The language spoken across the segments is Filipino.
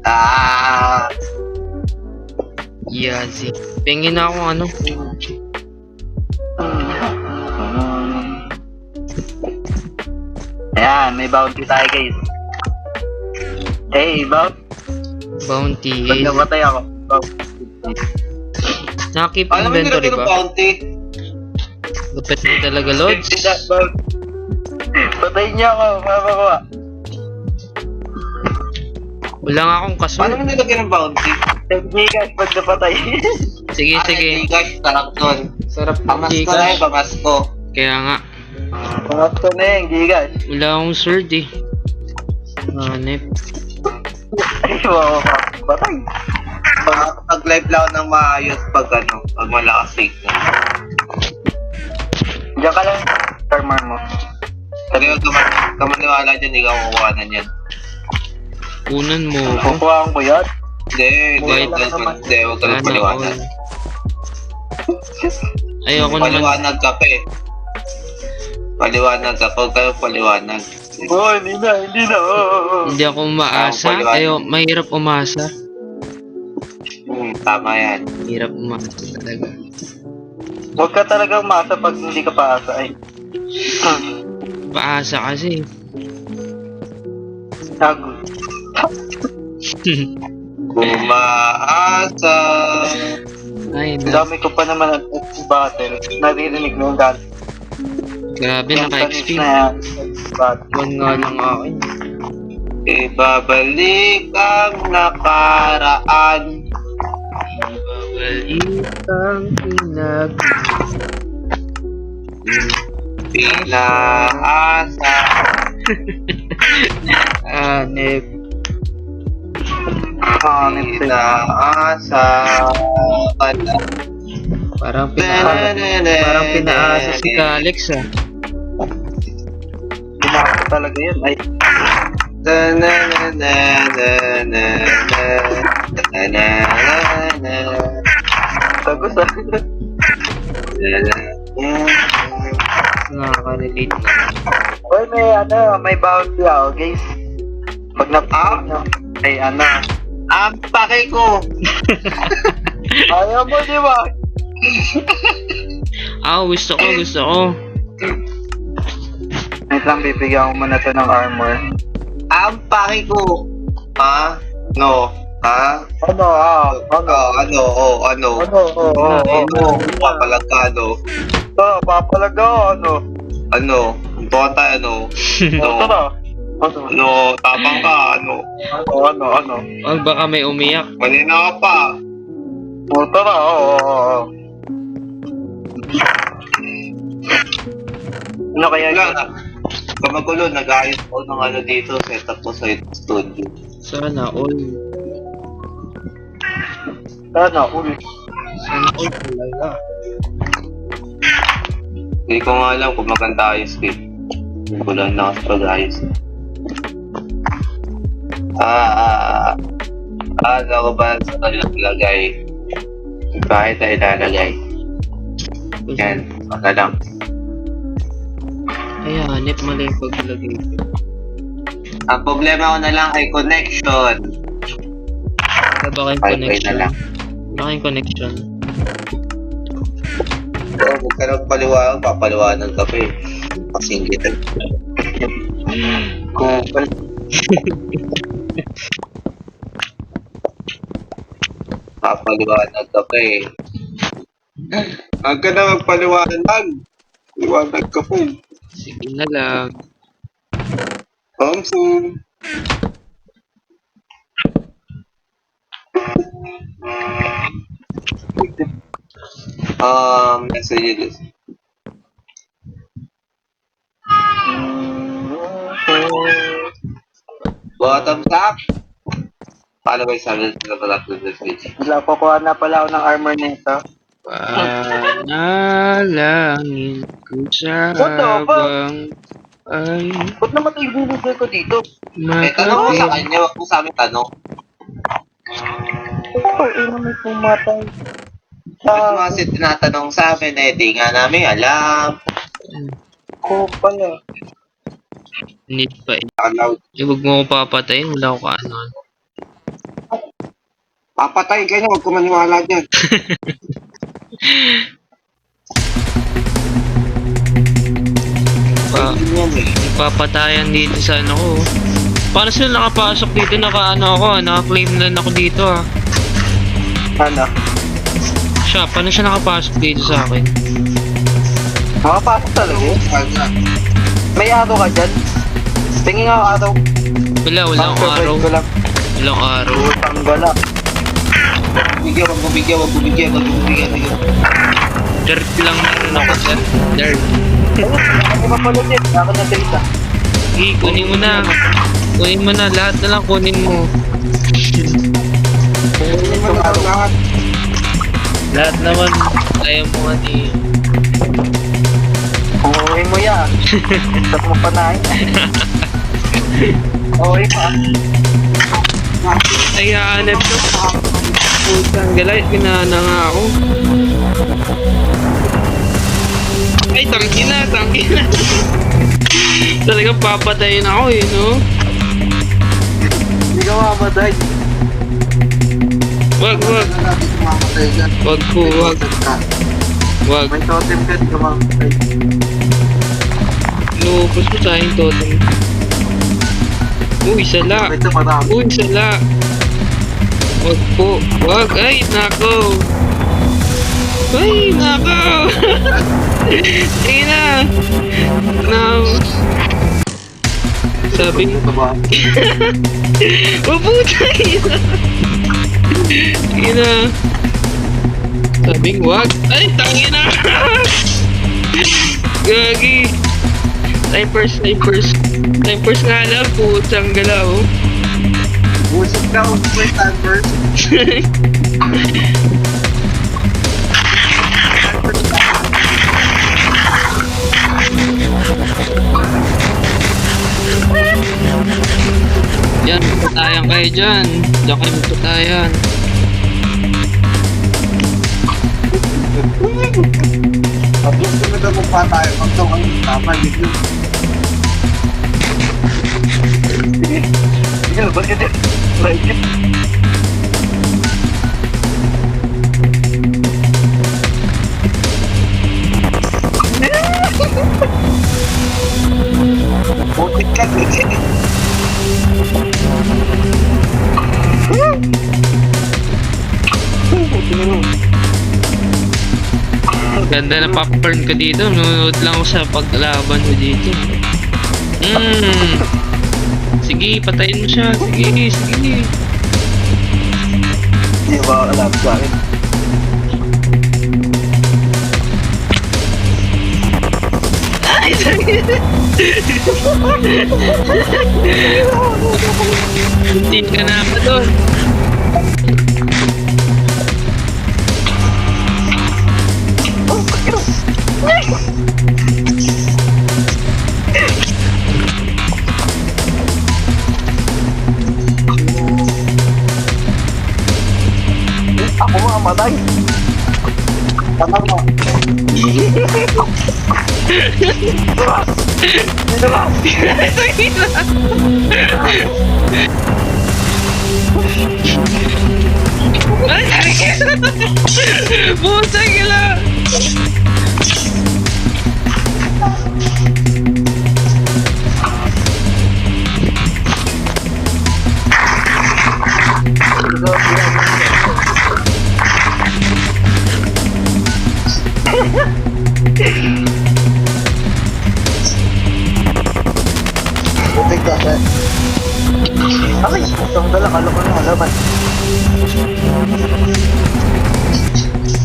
Ah! Yazi. Pingin na ako ano. Ayan, may bounty tayo guys. Hey, Bounty. pag namatay ako. Nakakip Alam mo inventory nilagay ng ba? bounty? Lupit mo talaga, Lods. Patayin niya ako, mamakuha. Wala nga akong Paano kasol. mo nilagay ng bounty? Hindi guys, pag napatay. Sige, sige. Hindi guys, sarap nun. Sarap ng Pamasko na yun, Gcash. pamasko. Kaya nga. Pamasko na yun, gigas. Wala akong sword eh. Hanep. Ay, wow, patay. Pag-live lang ng maayos pag pag malakas signal. Diyan ka lang, farmer mo. Sabi ko, kamaniwala dyan, ikaw kukuhanan yan. Kunan mo ako. Kukuhaan ko yan? Hindi, Wait. huwag ka lang Sana paliwanag. all. Ayoko naman. Paliwanag ka pa eh. Paliwanag ka, huwag kayo paliwanag. Oo, hindi na. Hindi ako umaasa. Mahirap umasa. Tama yan. Mahirap umasa talaga. Huwag ka talaga umasa pag hindi ka paasa ay. Paasa kasi. Tago. Umaasa. Ay, Dami ko pa naman ang battle. Naririnig mo yung gal. grabe, naka-XP. Na yan. Battle. One nga lang ako. Ibabalik ang nakaraan. Ibabalik ang Pinaasa. Hanep. Pinaasa. Parang pinaasa si Alex ah. Pinaasa talaga yan. Ay. Tagus ah. Nakaka-relate na. Uy, may bounty ako, guys. Pag ay ang pake ko. Ayaw mo, di ba? Gusto ko. Wait lang, bibigyan ko muna to ng armor. Ang pake ko. Ha? No. Ha? Ano? Papalag ka, papalag ako, Ano? Buwan tayo, Tapang ka, Wag baka may umiyak. Manina ka pa. Tara, Ano kaya lang? Kamagulo, nag-ayos ko ng dito, setup ko sa studio. Sana all. Sana all talaga. Hindi ko nga alam kung maganda ayos eh. Hindi ko lang nakapag-ayos. Ano ko ba sa kanilang lagay? Bakit tayo lalagay? Yan, baka lang. Ay, hanep mali yung paglagay. Ang problema ko na lang ay connection. Baka yung Wi-Fi connection. na lang. Baka yung connection. So, huwag ka nang papaliwanag ka pa eh. Pasinggitan. Kupal. Papaliwanag ka pa eh. Huwag ka na magpaliwanag. Liwanag ka pa eh. Sige na lang. Thompson. Messages. Bottoms up. Paano ba yung sabi na pala to the message? Wala, kukuha na pala ako ng armor nito. Panalangin ko sa habang ay Ba't naman ito ibubugay ko dito? Tanong mo sa kanya, wag mo sa amin tanong. May pumatay. Ba't mo kasi tinatanong sa amin di nga namin alam. Ko pala. need pa eh. Allowed. Huwag mo ko papatayin, wala ko kaano. Papatay ka niya, huwag ko maniwala dyan. Hindi yan eh. Papatayan dito sa ano ko. Paano sila nakapasok dito? Naka-claim lang ako dito ah. Ano? Siya, paano siya nakapasok dito sa akin? Makapasok talaga eh. Wala. May araw ka dyan? Tingin nga ako araw. Walang araw. Ko lang. Walang araw. Utang gala. Bigyan, wag mo bigyan. Dirt lang meron ako sir. Dirt. Ako mapalutin. Ako na data. Sige, kunin mo na. Kunin mo na. Lahat na lang kunin mo. Hindi mo na lahat. Lahat naman. Ayaw mo nga ni... Uuwi mo yan. Tapos mo panahin. Okay pa. Ay, hahanap ko. Putang galay. Pinana nga ako. Ay, tangina. Talagang papatayin ako eh, no? Hindi ka mamatay. Wag. Natin kumamatay dyan. Wag po, wag. Wag. May totem ka, di ka mamatay. Lupos mo sa akin totem. Uy, sala. Ito marami. Uy, sala. Wag po. Wag. Ay, nako. Ay, nako. Ay na. Now. Sabi Ito ba? maputay na. Ina. Sabing wag. Ay, tangina. Gagi. Snipers nga lang. Putang galaw. Busog ka, first time first. Yan, magpatayan kayo dyan. Diyan kayo magpatayan. Pag gusto mo na mukha tayo, pag ang tama dito. Sige, ba't ka din? Like, Putik ka, ganyan. Ganda na popcorn ko dito. Nanonood lang ako sa paglaban ko dito. Sige, patayin mo siya. Sige. hindi ba alam sa akin? Ay, hindi ka na pa doon. Ako mamatay. Tama mo. Dito ba? Ay, putang ila. Putik ka, sir. Ay, utang dala. Kala ko na halaman.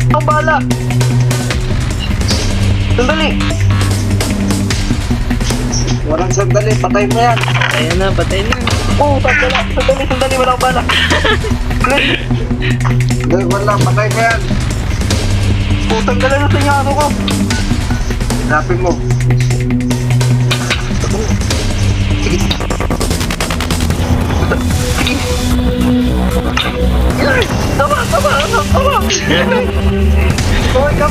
Ang bala! Sandali! Walang sandali, patay mo yan. Ayan na, patay na. Oo, utang dala. Sandali. Walang bala. Dahil wala, patay mo yan. Utang dala na sa inyo ano ko. Hanapin mo. Sige. Tama! Oh, ikaw,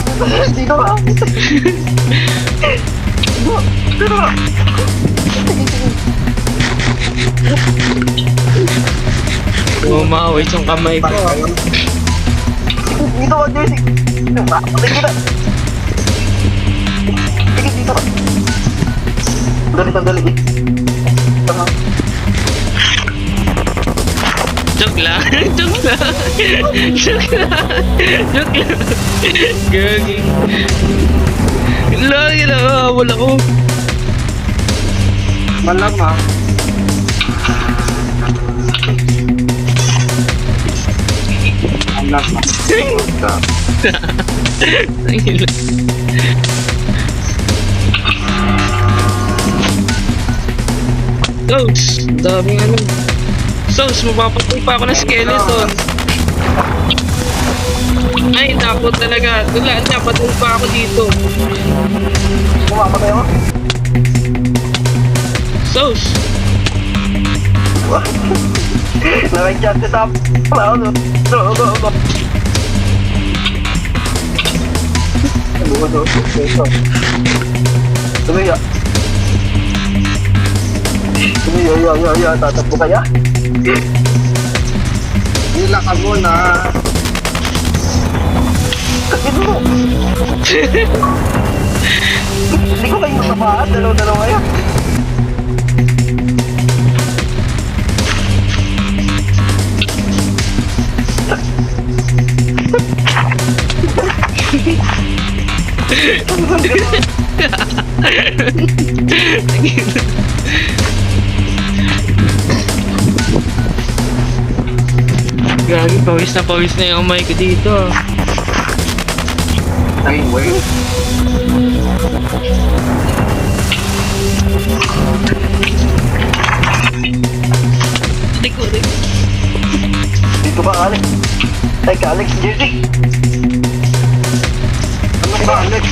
dito ba? Dito ba? Sige. Bumawis yung kamay ko. Dito ka, Jersey. Patay kita. Sige, dito ka. Sandali. Tama. Joke lang. Joke lang. Gagi. Lagi na wala ko. Malamang. Malamang. Sos, daming ano. Sos, mapapatay pa ako ng skeleton. Ay, takot talaga. Wala, napatay pa ako dito. Kumamatay ako. Sos, Nag-chat sa top. Ano? Tumiya, tatakbo kaya? Hila ka muna. Kapit mo! Hindi ko kayo matamaan, dalaw-dalaw kayo. Gagi, pawis na yung mic ko dito. Ay, wait. Dito. Dito ba, Alex? Ay, ka, Alex, Jersey. Ano ba, Alex?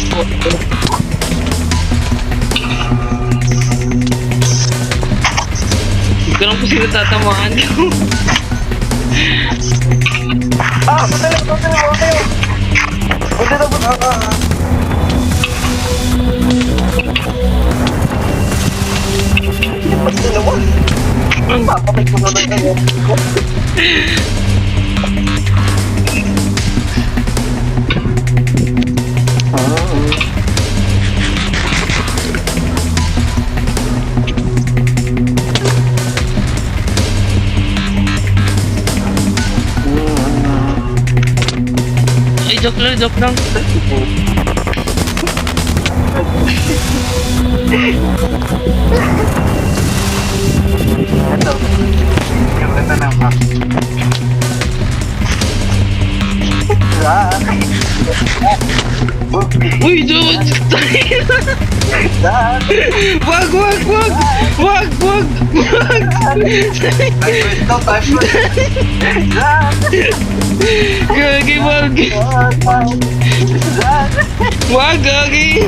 Hindi ko lang kung sino tatamaan ko. Patuloy mo kayo. Huwag na po. Patuloy mo. Papatay ko na kayo. Ay, joke lang. Ano? Yung ganda ng map. Uy, dude! Wag! Time Gagi, wag! Wag, gagi!